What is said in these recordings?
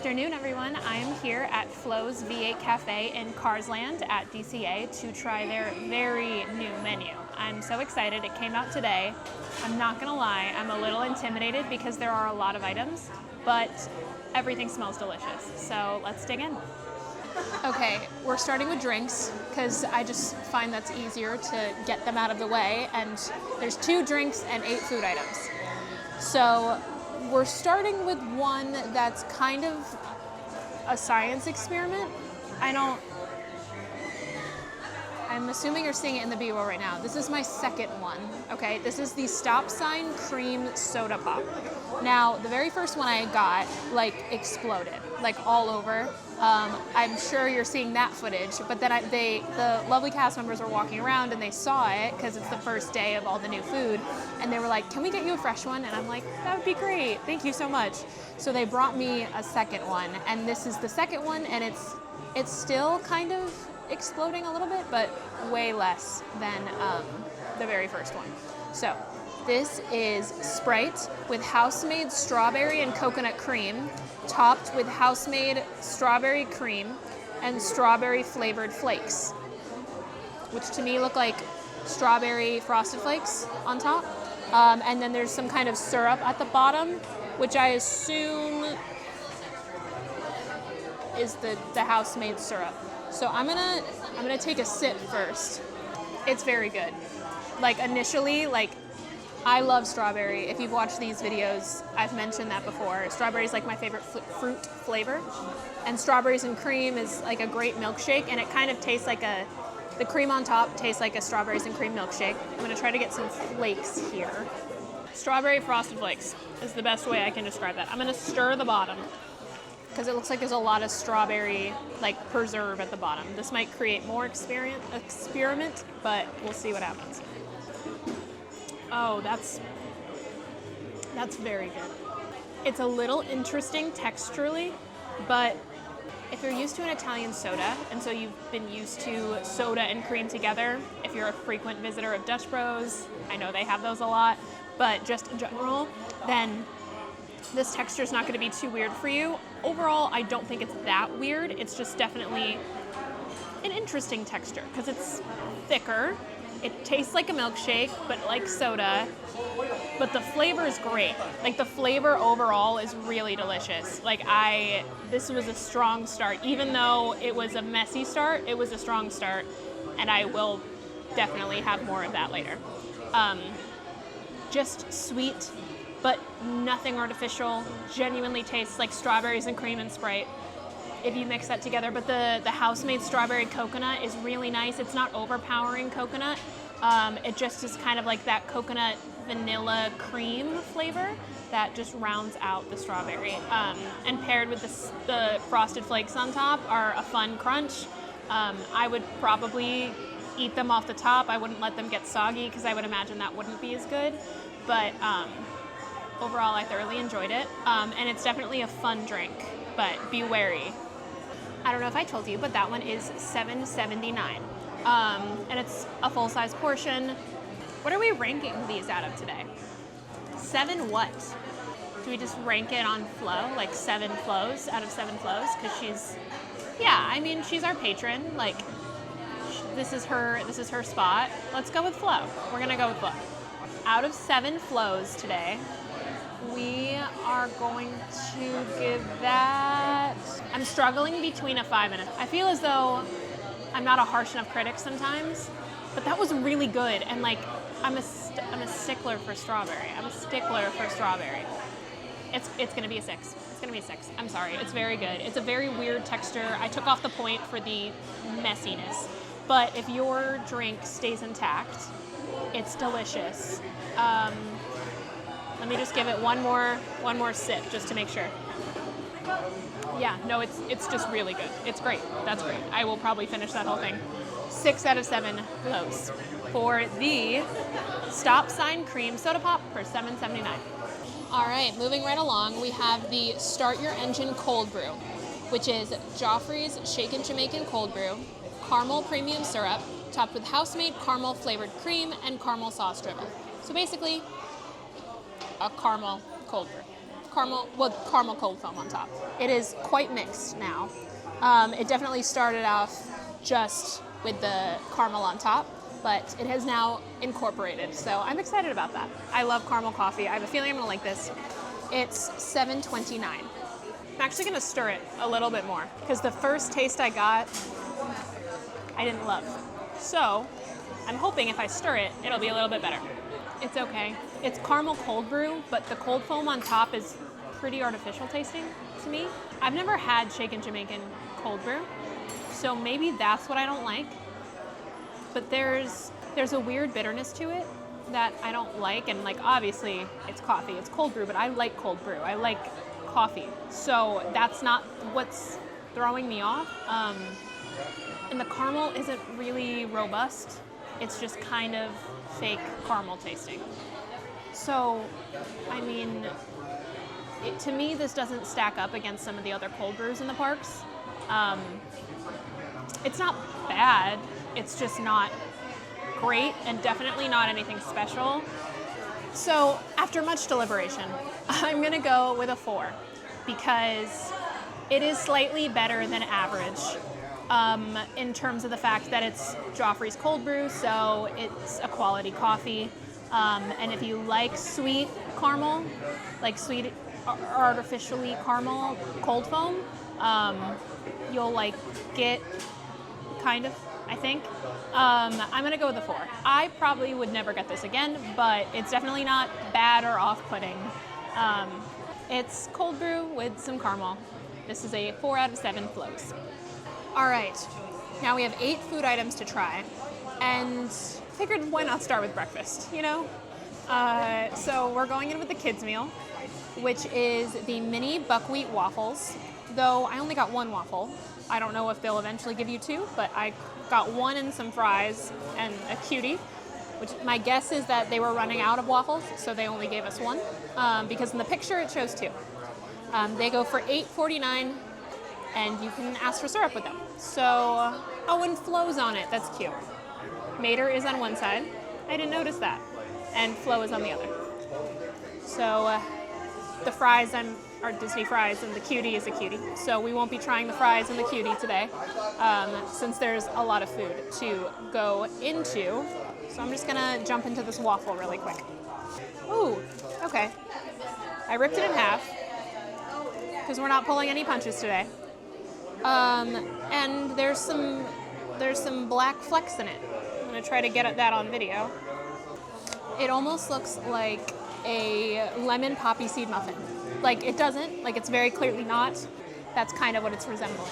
afternoon, everyone. I am here at Flo's V8 Cafe in Carsland at DCA to try their very new menu. I'm so excited. It came out today. I'm not gonna lie, I'm a little intimidated because there are a lot of items, but everything smells delicious. So let's dig in. Okay, we're starting with drinks because I just find that's easier to get them out of the way, and there's 2 drinks and 8 food items. So we're starting with one that's kind of a science experiment. I'm assuming you're seeing it in the B-roll right now. This is my second one, okay? This is the Stop Sign Cream Soda Pop. Now, the very first one I got, exploded, all over. I'm sure you're seeing that footage, but then the lovely cast members were walking around and they saw it because it's the first day of all the new food, and they were like, "Can we get you a fresh one?" And I'm like, "That would be great, thank you so much." So they brought me a second one, and this is the second one, and it's still kind of exploding a little bit, but way less than the very first one. So this is Sprite with house-made strawberry and coconut cream, topped with house-made strawberry cream and strawberry flavored flakes, which to me look like strawberry frosted flakes on top. And then there's some kind of syrup at the bottom, which I assume is the house-made syrup. So I'm gonna take a sip first. It's very good. Initially, I love strawberry. If you've watched these videos, I've mentioned that before. Strawberry is my favorite fruit flavor, and strawberries and cream is a great milkshake, and it kind of tastes the cream on top tastes like a strawberries and cream milkshake. I'm gonna try to get some flakes here. Strawberry frosted flakes is the best way I can describe that. I'm gonna stir the bottom, because it looks like there's a lot of strawberry preserve at the bottom. This might create more experiment, but we'll see what happens. Oh, that's very good. It's a little interesting texturally, but if you're used to an Italian soda, and so you've been used to soda and cream together, if you're a frequent visitor of Dutch Bros, I know they have those a lot, but just in general, then this texture is not going to be too weird for you. Overall, I don't think it's that weird. It's just definitely an interesting texture because it's thicker. It tastes like a milkshake, but like soda. But the flavor is great. The flavor overall is really delicious. This was a strong start. Even though it was a messy start, it was a strong start, and I will definitely have more of that later. Just sweet, but nothing artificial. Genuinely tastes like strawberries and cream and Sprite if you mix that together. But the house-made strawberry coconut is really nice. It's not overpowering coconut. It just is kind of that coconut vanilla cream flavor that just rounds out the strawberry. And paired with the frosted flakes on top are a fun crunch. I would probably eat them off the top. I wouldn't let them get soggy because I would imagine that wouldn't be as good. But overall, I thoroughly enjoyed it, and it's definitely a fun drink, but be wary. I don't know if I told you, but that one is $7.79, and it's a full-size portion. What are we ranking these out of today? 7 what? Do we just rank it on Flo, 7 Flo's out of 7 Flo's? Because she's our patron. This is her spot. Let's go with Flo. We're gonna go with Flo. Out of 7 Flo's today, we are going to give that... I'm struggling between a 5 and a... I feel as though I'm not a harsh enough critic sometimes, but that was really good. And I'm a stickler for strawberry. It's gonna be a 6. It's gonna be a 6. I'm sorry. It's very good. It's a very weird texture. I took off the point for the messiness, but if your drink stays intact, it's delicious. Let me just give it one more sip just to make sure. Yeah, no, it's just really good. It's great. That's great. I will probably finish that whole thing. 6 out of 7 Flo's for the Stop Sign Cream Soda Pop for $7.79. All right, moving right along, we have the Start Your Engine Cold Brew, which is Joffrey's Shaken Jamaican Cold Brew, caramel premium syrup, topped with house-made caramel flavored cream and caramel sauce drizzle. So basically, a caramel cold brew. caramel cold foam on top. It is quite mixed now. It definitely started off just with the caramel on top, but it has now incorporated. So I'm excited about that. I love caramel coffee. I have a feeling I'm gonna like this. It's $7.29. I'm actually gonna stir it a little bit more because the first taste I got, I didn't love. So I'm hoping if I stir it, it'll be a little bit better. It's okay. It's caramel cold brew, but the cold foam on top is pretty artificial tasting to me. I've never had shaken Jamaican cold brew, so maybe that's what I don't like. But there's a weird bitterness to it that I don't like, and like obviously it's coffee, it's cold brew, but I like cold brew. I like coffee, so that's not what's throwing me off. And the caramel isn't really robust. It's just kind of fake caramel tasting. So, I mean, to me, this doesn't stack up against some of the other cold brews in the parks. It's not bad, it's just not great and definitely not anything special. So, after much deliberation, I'm gonna go with a 4 because it is slightly better than average. In terms of the fact that it's Joffrey's cold brew, so it's a quality coffee. And if you like sweet caramel, like sweet artificially caramel cold foam, you'll like it, kind of, I think. I'm gonna go with a 4. I probably would never get this again, but it's definitely not bad or off-putting. It's cold brew with some caramel. This is a 4 out of 7 flows. All right, now we have 8 food items to try, and figured why not start with breakfast, you know? So we're going in with the kids' meal, which is the mini buckwheat waffles, though I only got 1 waffle. I don't know if they'll eventually give you 2, but I got 1 and some fries and a cutie, which my guess is that they were running out of waffles, so they only gave us 1, because in the picture it shows 2. They go for $8.49. And you can ask for syrup with them. So, oh, and Flo's on it. That's cute. Mater is on one side. I didn't notice that. And Flo is on the other. So, the fries are Disney fries, and the cutie is a cutie. So we won't be trying the fries and the cutie today, since there's a lot of food to go into. So I'm just gonna jump into this waffle really quick. Ooh, okay. I ripped it in half, because we're not pulling any punches today. And there's some black flecks in it. I'm gonna try to get that on video. It almost looks like a lemon poppy seed muffin. Like it doesn't, like it's very clearly not. That's kind of what it's resembling.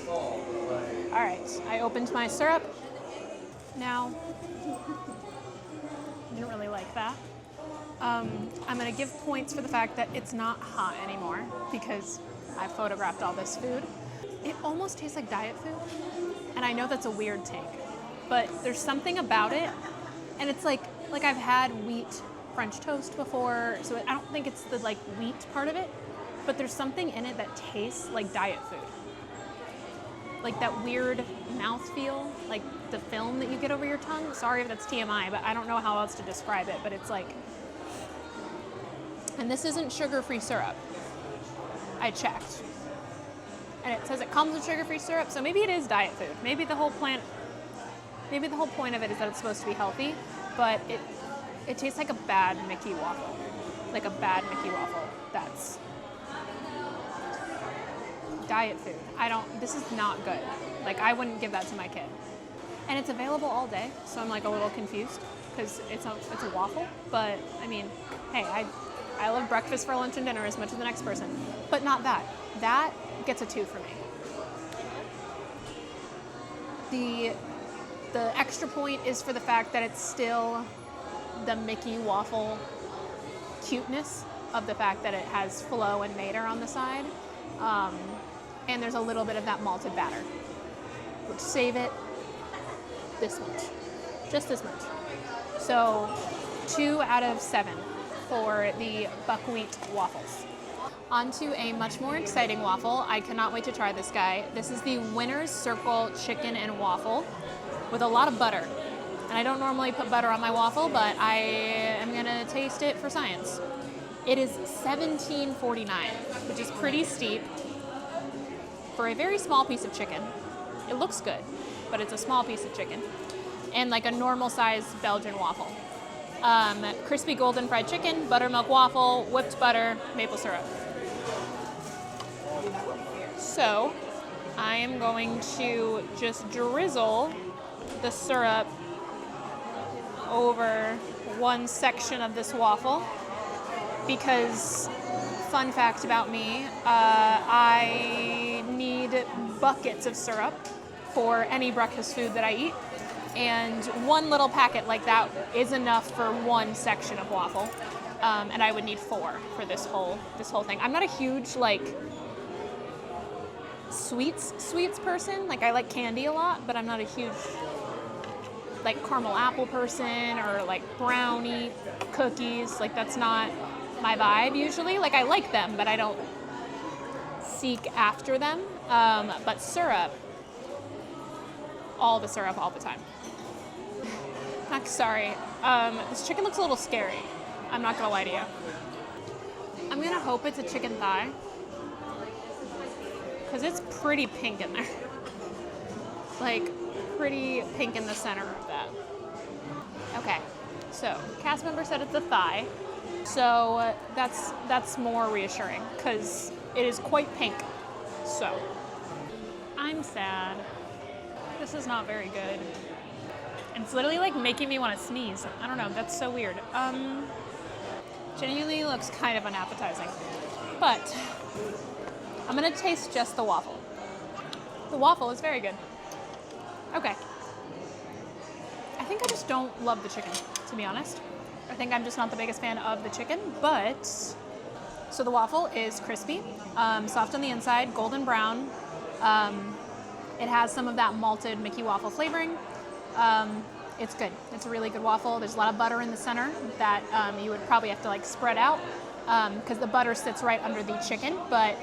All right, I opened my syrup. Now, didn't really like that. I'm gonna give points for the fact that it's not hot anymore because I photographed all this food. It almost tastes like diet food, and I know that's a weird take, but there's something about it, and it's like I've had wheat French toast before, so I don't think it's the like wheat part of it, but there's something in it that tastes like diet food. Like that weird mouthfeel, like the film that you get over your tongue. Sorry if that's TMI, but I don't know how else to describe it, but it's like, and this isn't sugar-free syrup. I checked. And it says it comes with sugar-free syrup, so maybe it is diet food. Maybe the whole point of it is that it's supposed to be healthy, but it tastes like a bad Mickey waffle. Like a bad Mickey waffle that's diet food. This is not good. Like I wouldn't give that to my kid. And it's available all day, so I'm like a little confused because it's a waffle, but I mean, hey, I love breakfast for lunch and dinner as much as the next person, but not that. That gets a 2 for me. The extra point is for the fact that it's still the Mickey waffle cuteness of the fact that it has Flo and Mater on the side, and there's a little bit of that malted batter, which save it this much, just this much. So 2 out of 7 for the buckwheat waffles. On to a much more exciting waffle. I cannot wait to try this guy. This is the Winner's Circle Chicken and Waffle with a lot of butter. And I don't normally put butter on my waffle, but I am gonna taste it for science. It is $17.49, which is pretty steep for a very small piece of chicken. It looks good, but it's a small piece of chicken. And like a normal size Belgian waffle. Crispy golden fried chicken, buttermilk waffle, whipped butter, maple syrup. So I am going to just drizzle the syrup over one section of this waffle because, fun fact about me, I need buckets of syrup for any breakfast food that I eat, and one little packet like that is enough for one section of waffle, and I would need 4 for this whole thing. I'm not a huge like sweets person. Like I like candy a lot, but I'm not a huge like caramel apple person or like brownie cookies. Like that's not my vibe usually. Like I like them, but I don't seek after them. But syrup, all the syrup all the time. Sorry, this chicken looks a little scary. I'm not gonna lie to you. I'm gonna hope it's a chicken thigh because it's pretty pink in there. Like pretty pink in the center of that. Okay, so cast member said it's a thigh, so that's more reassuring because it is quite pink. So I'm sad. This is not very good. It's literally like making me want to sneeze. I don't know, that's so weird. Genuinely looks kind of unappetizing, but I'm gonna taste just the waffle. The waffle is very good. Okay. I think I just don't love the chicken, to be honest. I think I'm just not the biggest fan of the chicken, but so the waffle is crispy, soft on the inside, golden brown. It has some of that malted Mickey waffle flavoring. It's good. It's a really good waffle. There's a lot of butter in the center that you would probably have to like spread out because the butter sits right under the chicken, but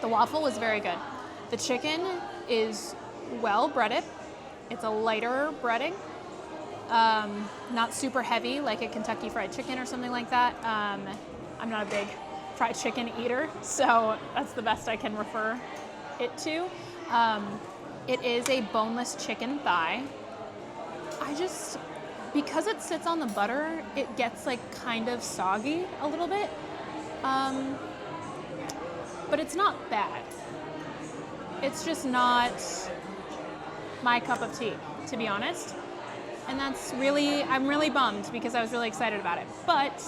the waffle was very good. The chicken is well breaded. It's a lighter breading, not super heavy like a Kentucky Fried Chicken or something like that. I'm not a big fried chicken eater, so that's the best I can refer it to. It is a boneless chicken thigh. Because it sits on the butter, it gets like kind of soggy a little bit, but it's not bad. It's just not my cup of tea, to be honest. And I'm really bummed because I was really excited about it. But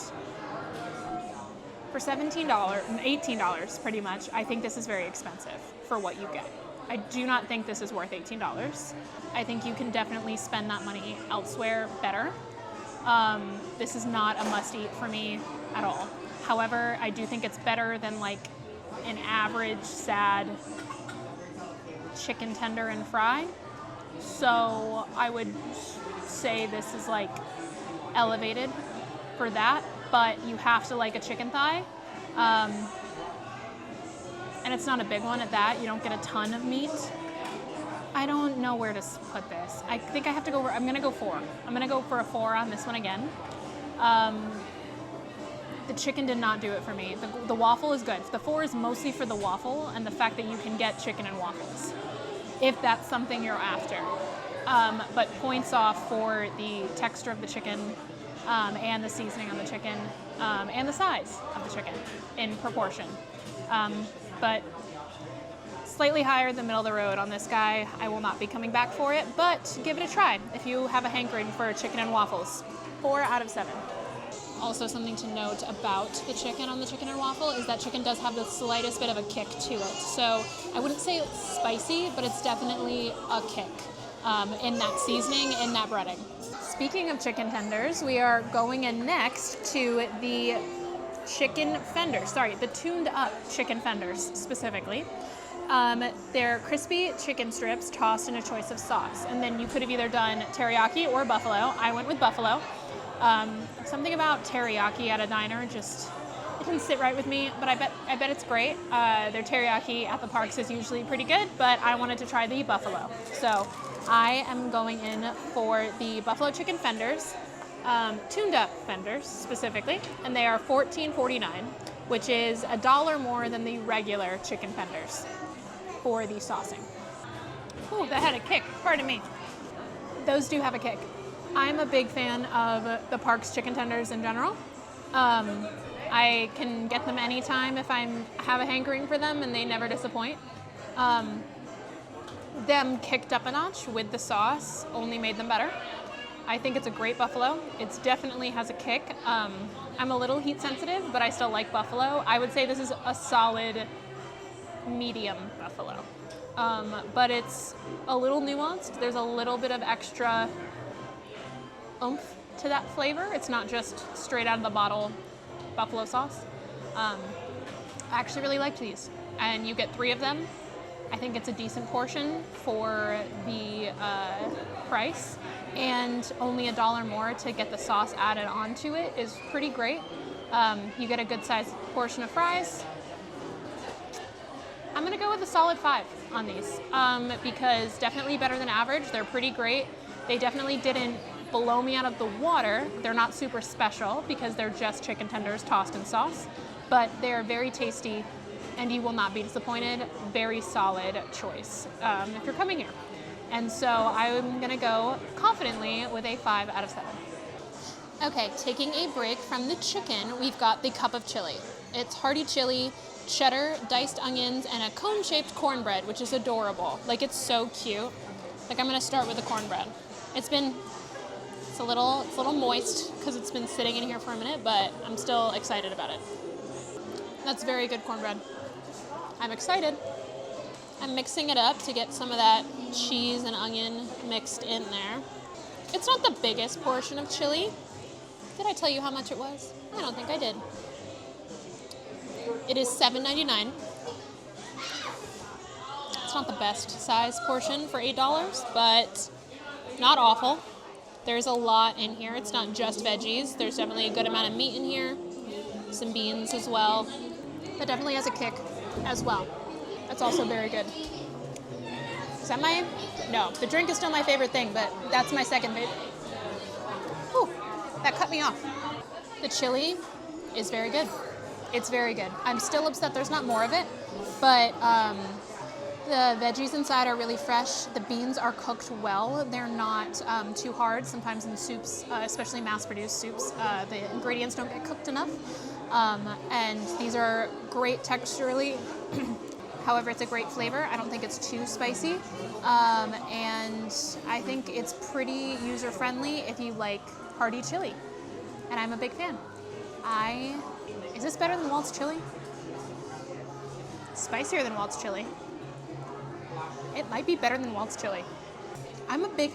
for $17, $18 pretty much, I think this is very expensive for what you get. I do not think this is worth $18. I think you can definitely spend that money elsewhere better. This is not a must-eat for me at all. However, I do think it's better than like an average, sad chicken tender and fry. So I would say this is like elevated for that, but you have to like a chicken thigh. And it's not a big one at that. You don't get a ton of meat. I don't know where to put this. I think I have to go, I'm gonna go 4. I'm gonna go for a 4 on this one again. The chicken did not do it for me. The waffle is good. The 4 is mostly for the waffle and the fact that you can get chicken and waffles, if that's something you're after. But points off for the texture of the chicken and the seasoning on the chicken and the size of the chicken in proportion. But slightly higher than middle of the road on this guy. I will not be coming back for it, but give it a try if you have a hankering for chicken and waffles. 4 out of 7. Also, something to note about the chicken on the chicken and waffle is that chicken does have the slightest bit of a kick to it. So I wouldn't say it's spicy, but it's definitely a kick in that seasoning, in that breading. Speaking of chicken tenders, we are going in next to the chicken fenders. Sorry, the tuned up chicken fenders specifically. They're crispy chicken strips tossed in a choice of sauce. And then you could have either done teriyaki or buffalo. I went with buffalo. Something about teriyaki at a diner just, it didn't sit right with me, but I bet it's great. Their teriyaki at the parks is usually pretty good, but I wanted to try the buffalo. So I am going in for the buffalo chicken fenders. tuned up Fenders specifically, and they are $14.49, which is $1 more than the regular chicken Fenders for the saucing. Ooh, that had a kick, pardon me. Those do have a kick. I'm a big fan of the Parks chicken tenders in general. I can get them anytime if I have a hankering for them, and they never disappoint. Them kicked up a notch with the sauce only made them better. I think it's a great buffalo. It definitely has a kick. I'm a little heat sensitive, but I still like buffalo. I would say this is a solid medium buffalo. But it's a little nuanced. There's a little bit of extra oomph to that flavor. It's not just straight out of the bottle buffalo sauce. I actually really liked these, and you get 3 of them. I think it's a decent portion for the price, and only $1 more to get the sauce added onto it is pretty great. You get a good sized portion of fries. I'm gonna go with a solid 5 on these because definitely better than average. They're pretty great. They definitely didn't blow me out of the water. They're not super special because they're just chicken tenders tossed in sauce, but they're very tasty and you will not be disappointed. Very solid choice if you're coming here. And so I'm gonna go confidently with a 5 out of 7. Okay, taking a break from the chicken, we've got the cup of chili. It's hearty chili, cheddar, diced onions, and a cone-shaped cornbread, which is adorable. Like, it's so cute. Like, I'm gonna start with the cornbread. It's a little moist because it's been sitting in here for a minute, but I'm still excited about it. That's very good cornbread. I'm excited. I'm mixing it up to get some of that cheese and onion mixed in there. It's not the biggest portion of chili. Did I tell you how much it was? I don't think I did. It is $7.99. It's not the best size portion for $8, but not awful. There's a lot in here. It's not just veggies. There's definitely a good amount of meat in here. Some beans as well. That definitely has a kick as well. That's also very good. Is that no, the drink is still my favorite thing, but that's my second favorite. Whew, that cut me off. The chili is very good. It's very good. I'm still upset there's not more of it, but the veggies inside are really fresh. The beans are cooked well. They're not too hard. Sometimes in soups, especially mass-produced soups, the ingredients don't get cooked enough. And these are great texturally. However, it's a great flavor. I don't think it's too spicy. And I think it's pretty user-friendly if you like hearty chili. And I'm a big fan. Is this better than Walt's chili? Spicier than Walt's chili. It might be better than Walt's chili.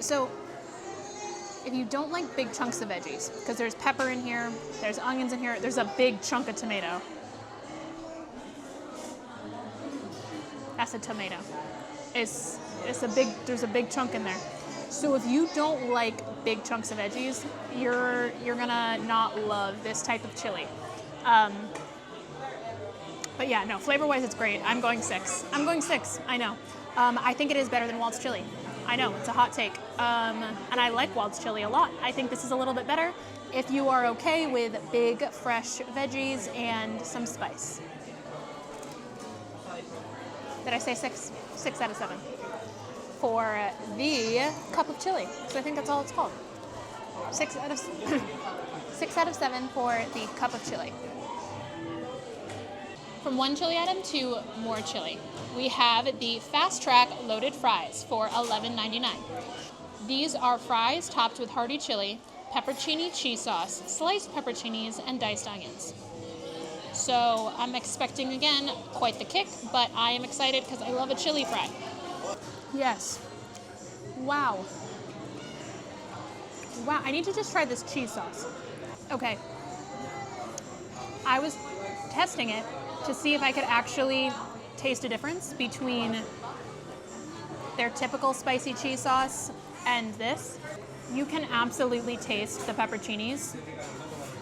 So if you don't like big chunks of veggies, because there's pepper in here, there's onions in here, there's a big chunk of tomato. That's a tomato. There's a big chunk in there. So if you don't like big chunks of veggies, you're gonna not love this type of chili. But yeah, no, flavor-wise it's great. I'm going 6. I know. I think it is better than Walt's chili. I know, it's a hot take. And I like Walt's chili a lot. I think this is a little bit better if you are okay with big, fresh veggies and some spice. Did I say 6? 6 out of 7. For the cup of chili. So I think that's all it's called. 6 out of 7 for the cup of chili. From one chili item to more chili. We have the Fast Track Loaded Fries for $11.99. These are fries topped with hearty chili, peppercini cheese sauce, sliced pepperoncinis, and diced onions. So I'm expecting, again, quite the kick, but I am excited because I love a chili fry. Yes. Wow. Wow, I need to just try this cheese sauce. Okay. I was testing it to see if I could actually taste a difference between their typical spicy cheese sauce and this. You can absolutely taste the pepperoncinis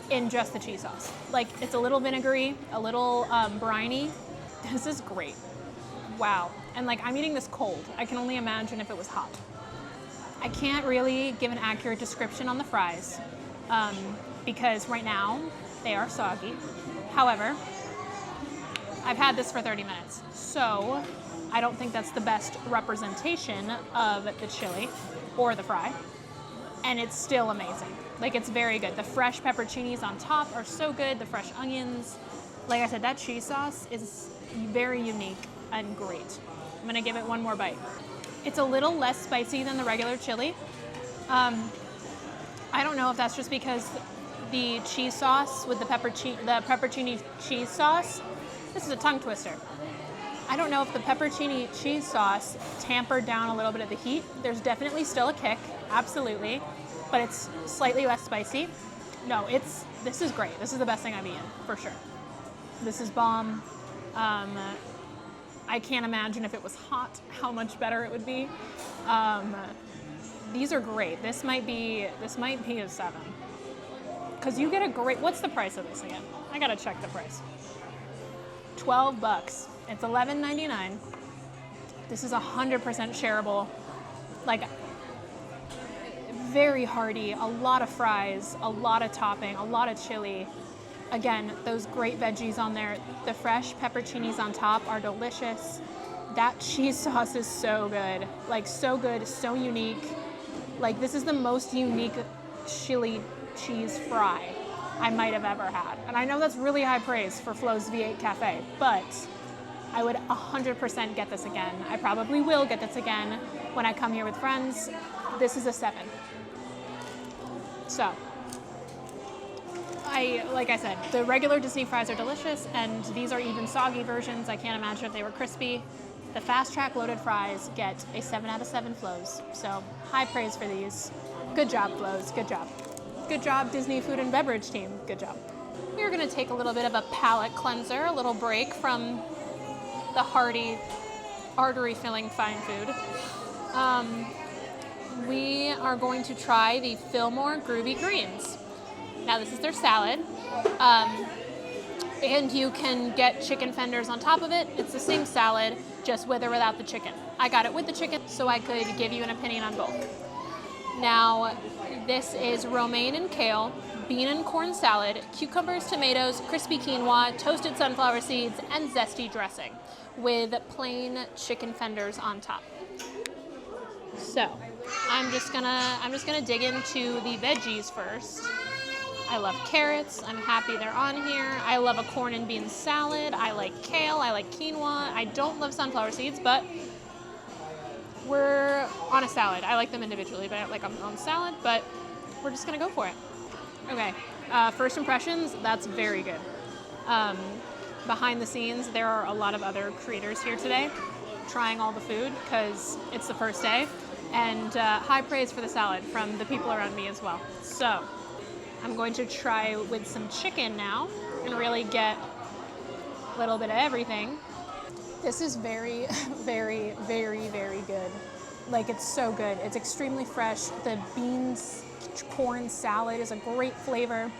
in just the cheese sauce. Like, it's a little vinegary, a little briny. This is great. Wow. And like, I'm eating this cold. I can only imagine if it was hot. I can't really give an accurate description on the fries, because right now they are soggy. However, I've had this for 30 minutes, so I don't think that's the best representation of the chili or the fry, and it's still amazing. Like, it's very good. The fresh pepperoncinis on top are so good, the fresh onions. Like I said, that cheese sauce is very unique and great. I'm gonna give it one more bite. It's a little less spicy than the regular chili. I don't know if that's just because the cheese sauce with the pepperoncini cheese sauce, this is a tongue twister. I don't know if the pepperoncini cheese sauce tampered down a little bit of the heat. There's definitely still a kick, absolutely, but it's slightly less spicy. No, this is great. This is the best thing I've eaten, for sure. This is bomb. I can't imagine if it was hot, how much better it would be. These are great. This might be a 7. Because you get a great, what's the price of this again? I gotta check the price. $12. It's $11.99. This is 100% shareable. Like, very hearty, a lot of fries, a lot of topping, a lot of chili. Again, those great veggies on there. The fresh pepperoncinis on top are delicious. That cheese sauce is so good. Like, so good, so unique. Like, this is the most unique chili cheese fry I might have ever had. And I know that's really high praise for Flo's V8 Cafe, but I would 100% get this again. I probably will get this again when I come here with friends. This is a 7. So, like I said, the regular Disney fries are delicious, and these are even soggy versions. I can't imagine if they were crispy. The fast track loaded fries get a 7 out of 7 Flo's. So, high praise for these. Good job, Flo's. Good job. Good job, Disney Food and Beverage team. Good job. We're gonna take a little bit of a palate cleanser, a little break from the hearty, artery-filling fine food. We are going to try the Fillmore Groovy Greens. Now, this is their salad, and you can get chicken fenders on top of it. It's the same salad, just with or without the chicken. I got it with the chicken, so I could give you an opinion on both. Now, this is romaine and kale, bean and corn salad, cucumbers, tomatoes, crispy quinoa, toasted sunflower seeds, and zesty dressing, with plain chicken fenders on top. So, I'm just gonna dig into the veggies first. I love carrots. I'm happy they're on here. I love a corn and bean salad. I like kale. I like quinoa. I don't love sunflower seeds, but we're on a salad. I like them individually, but I don't like them on salad, but we're just gonna go for it. Okay, first impressions, that's very good. Behind the scenes, there are a lot of other creators here today trying all the food because it's the first day, and high praise for the salad from the people around me as well. So, I'm going to try with some chicken now and really get a little bit of everything. This is very, very, very, very good. Like, it's so good. It's extremely fresh. The beans, corn salad is a great flavor.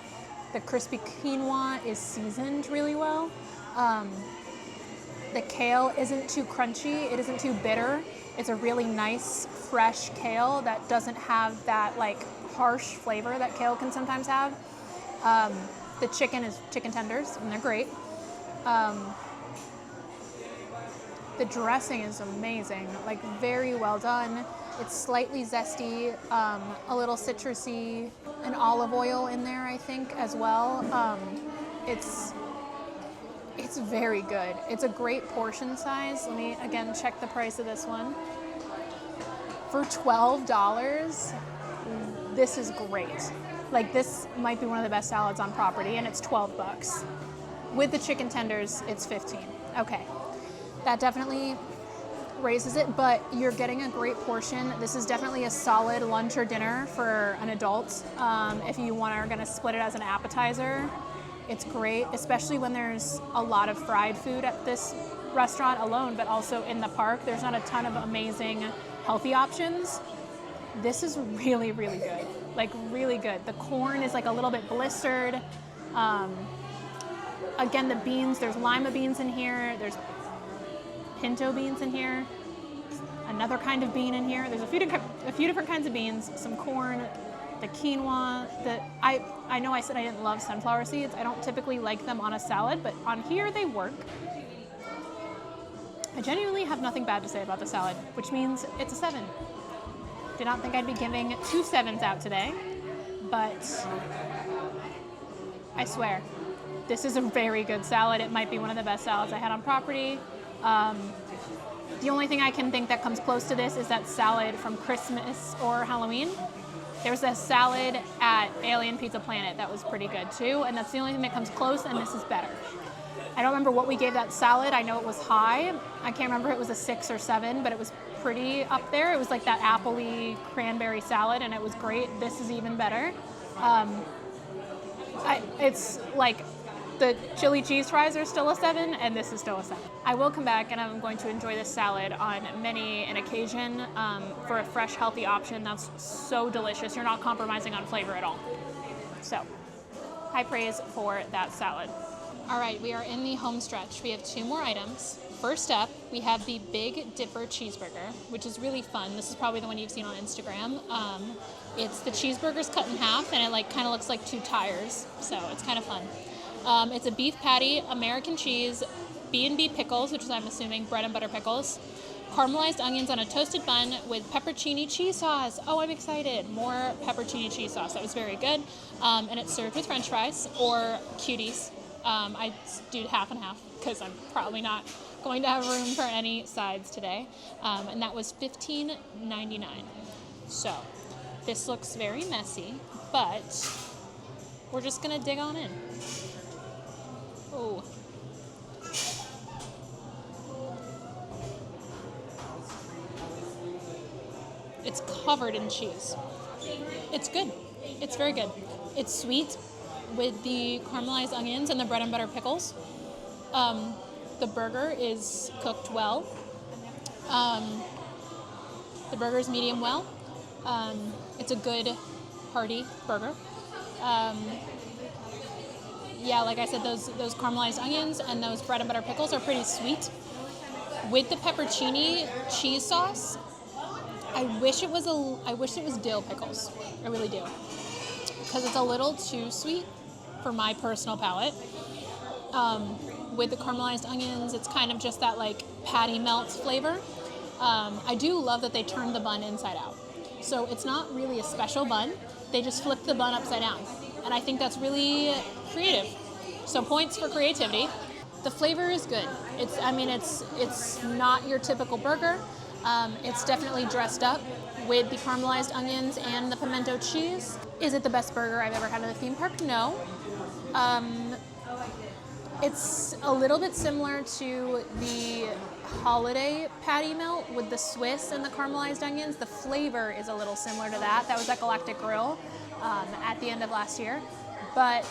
The crispy quinoa is seasoned really well. The kale isn't too crunchy. It isn't too bitter. It's a really nice, fresh kale that doesn't have that, like, harsh flavor that kale can sometimes have. The chicken is chicken tenders, and they're great. The dressing is amazing, like, very well done. It's slightly zesty, a little citrusy, and olive oil in there, I think, as well. It's very good. It's a great portion size. Let me, again, check the price of this one. For $12, this is great. Like, this might be one of the best salads on property, and it's $12. With the chicken tenders, it's $15. Okay, that definitely raises it, but you're getting a great portion. This is definitely a solid lunch or dinner for an adult. If you are gonna split it as an appetizer, it's great, especially when there's a lot of fried food at this restaurant alone, but also in the park. There's not a ton of amazing healthy options. This is really, really good. Like, really good. The corn is like a little bit blistered. Again, the beans, there's lima beans in here. There's pinto beans in here. Another kind of bean in here. There's a few different kinds of beans, some corn, the quinoa, I know I said I didn't love sunflower seeds. I don't typically like them on a salad, but on here they work. I genuinely have nothing bad to say about the salad, which means it's a 7. Did not think I'd be giving 2 7s out today, but I swear, this is a very good salad. It might be one of the best salads I had on property. The only thing I can think that comes close to this is that salad from Christmas or Halloween. There was a salad at Alien Pizza Planet that was pretty good too, and that's the only thing that comes close, and this is better. I don't remember what we gave that salad. I know it was high. I can't remember if it was a 6 or 7, but it was pretty up there. It was like that appley cranberry salad, and it was great. This is even better. It's like the chili cheese fries are still a 7, and this is still a 7. I will come back, and I'm going to enjoy this salad on many an occasion for a fresh, healthy option that's so delicious. You're not compromising on flavor at all. So, high praise for that salad. All right, we are in the home stretch. We have 2 more items. First up, we have the Big Dipper Cheeseburger, which is really fun. This is probably the one you've seen on Instagram. It's the cheeseburgers cut in half, and it kind of looks like 2 tires, so it's kind of fun. It's a beef patty, American cheese, B&B pickles, which is, I'm assuming, bread and butter pickles, caramelized onions on a toasted bun with pepperoni cheese sauce. Oh, I'm excited. More pepperoni cheese sauce. That was very good. And it's served with french fries or cuties. I do half and half because I'm probably not going to have room for any sides today. And that was $15.99. So this looks very messy, but we're just going to dig on in. Oh. It's covered in cheese. It's good. It's very good. It's sweet with the caramelized onions and the bread and butter pickles. The burger is cooked well. The burger is medium well. It's a good, hearty burger. Yeah, like I said, those caramelized onions and those bread and butter pickles are pretty sweet. With the pepperoni cheese sauce, I wish it was dill pickles. I really do, because it's a little too sweet for my personal palate. With the caramelized onions, it's kind of just that like patty melt flavor. I do love that they turned the bun inside out. So it's not really a special bun. They just flipped the bun upside down. And I think that's really creative. So points for creativity. The flavor is good. It's not your typical burger. It's definitely dressed up with the caramelized onions and the pimento cheese. Is it the best burger I've ever had at a theme park? No. It's a little bit similar to the holiday patty melt with the Swiss and the caramelized onions. The flavor is a little similar to that. That was at Galactic Grill at the end of last year. But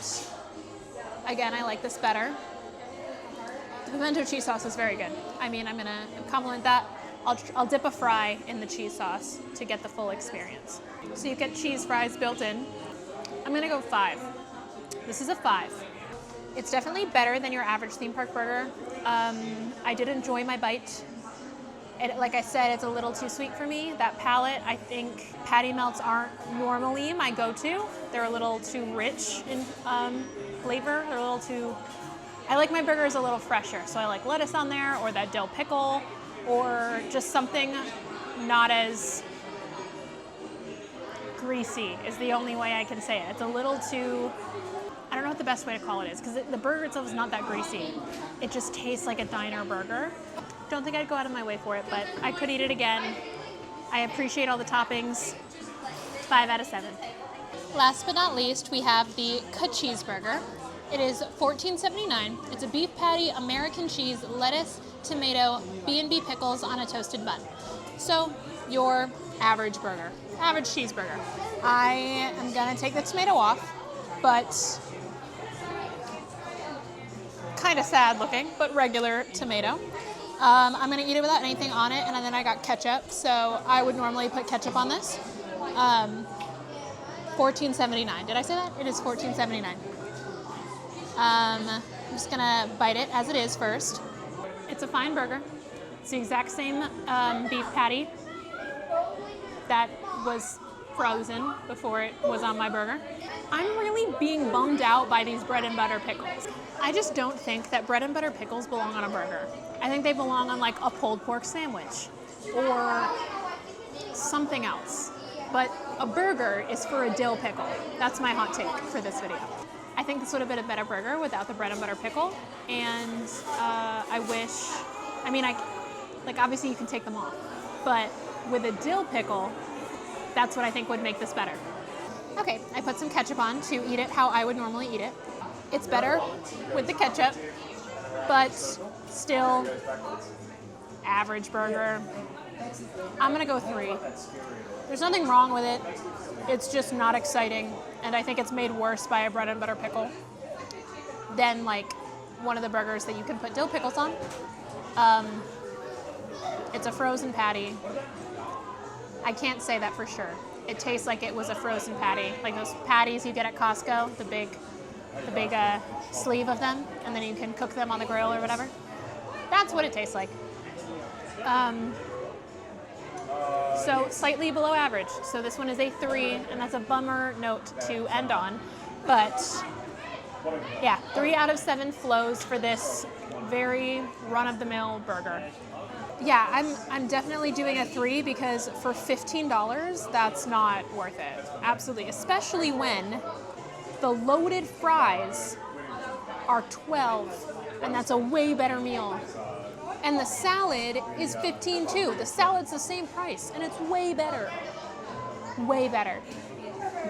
again, I like this better. The pimento cheese sauce is very good. I mean, I'm gonna compliment that. I'll dip a fry in the cheese sauce to get the full experience. So you get cheese fries built in. I'm gonna go 5. This is a 5. It's definitely better than your average theme park burger. I did enjoy my bite. Like I said, it's a little too sweet for me. That palate, I think patty melts aren't normally my go-to. They're a little too rich in flavor. They're a little too, I like my burgers a little fresher. So I like lettuce on there, or that dill pickle, or just something not as greasy is the only way I can say it. It's a little too, I don't know what the best way to call it is, because the burger itself is not that greasy. It just tastes like a diner burger. Don't think I'd go out of my way for it, but I could eat it again. I appreciate all the toppings. 5 out of 7. Last but not least, we have the Ka-Cheeseburger. It is $14.79. It's a beef patty, American cheese, lettuce, tomato, B&B pickles on a toasted bun. So, your average burger, average cheeseburger. I am gonna take the tomato off, but kind of sad looking, but regular tomato. I'm gonna eat it without anything on it, and then I got ketchup, so I would normally put ketchup on this. $14.79. Did I say that? It is $14.79. I'm just gonna bite it as it is first. It's a fine burger. It's the exact same beef patty that was frozen before it was on my burger. I'm really being bummed out by these bread and butter pickles. I just don't think that bread and butter pickles belong on a burger. I think they belong on like a pulled pork sandwich or something else. But a burger is for a dill pickle. That's my hot take for this video. I think this would have been a better burger without the bread and butter pickle. And I wish, like obviously you can take them off, but with a dill pickle, that's what I think would make this better. Okay, I put some ketchup on to eat it how I would normally eat it. It's better with the ketchup, but still average burger. I'm gonna go 3. There's nothing wrong with it. It's just not exciting, and I think it's made worse by a bread and butter pickle than like one of the burgers that you can put dill pickles on. It's a frozen patty. I can't say that for sure. It tastes like it was a frozen patty, like those patties you get at Costco, the big sleeve of them, and then you can cook them on the grill or whatever. That's what it tastes like. So slightly below average. So this one is a 3, and that's a bummer note to end on. But yeah, 3 out of 7 flows for this very run-of-the-mill burger. Yeah, I'm definitely doing a 3 because for $15, that's not worth it. Absolutely, especially when the loaded fries are $12, and that's a way better meal. And the salad is $15 too. The salad's the same price, and it's way better. Way better.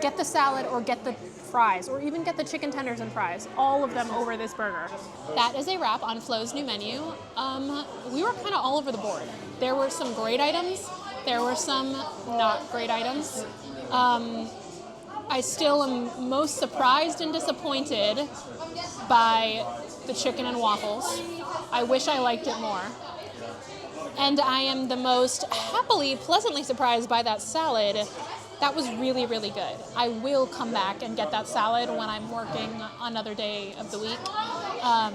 Get the salad or get the fries, or even get the chicken tenders and fries. All of them over this burger. That is a wrap on Flo's new menu. We were kind of all over the board. There were some great items. There were some not great items. I still am most surprised and disappointed by the chicken and waffles. I wish I liked it more. And I am the most happily, pleasantly surprised by that salad. That was really, really good. I will come back and get that salad when I'm working another day of the week.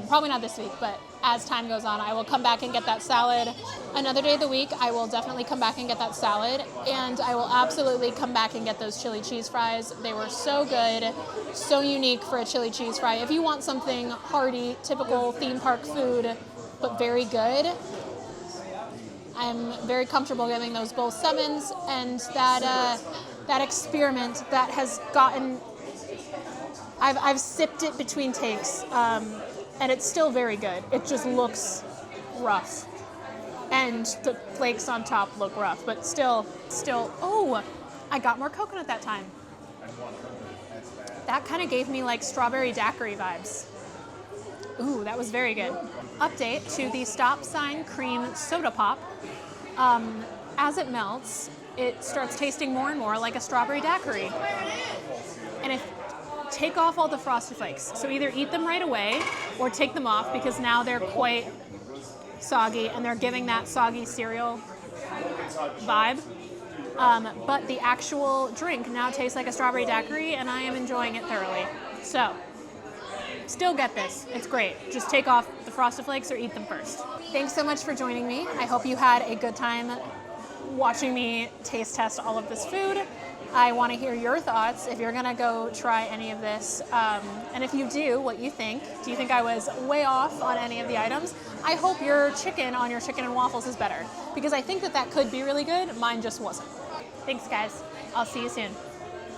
Probably not this week, but as time goes on, I will come back and get that salad. Another day of the week, I will definitely come back and get that salad. And I will absolutely come back and get those chili cheese fries. They were so good, so unique for a chili cheese fry. If you want something hearty, typical theme park food, but very good, I'm very comfortable giving those both 7s, and that experiment that has gotten, I've sipped it between takes, and it's still very good. It just looks rough, and the flakes on top look rough, but still, oh, I got more coconut that time. That kind of gave me like strawberry daiquiri vibes. Ooh, that was very good. Update to the stop sign cream soda pop. As it melts, it starts tasting more and more like a strawberry daiquiri. And take off all the Frosted Flakes. So either eat them right away or take them off, because now they're quite soggy and they're giving that soggy cereal vibe. But the actual drink now tastes like a strawberry daiquiri, and I am enjoying it thoroughly. So, still get this. It's great. Just take off the Frosted Flakes or eat them first. Thanks so much for joining me. I hope you had a good time watching me taste test all of this food. I want to hear your thoughts if you're gonna go try any of this. And if you do, what you think. Do you think I was way off on any of the items? I hope your chicken on your chicken and waffles is better, because I think that could be really good. Mine just wasn't. Thanks, guys. I'll see you soon.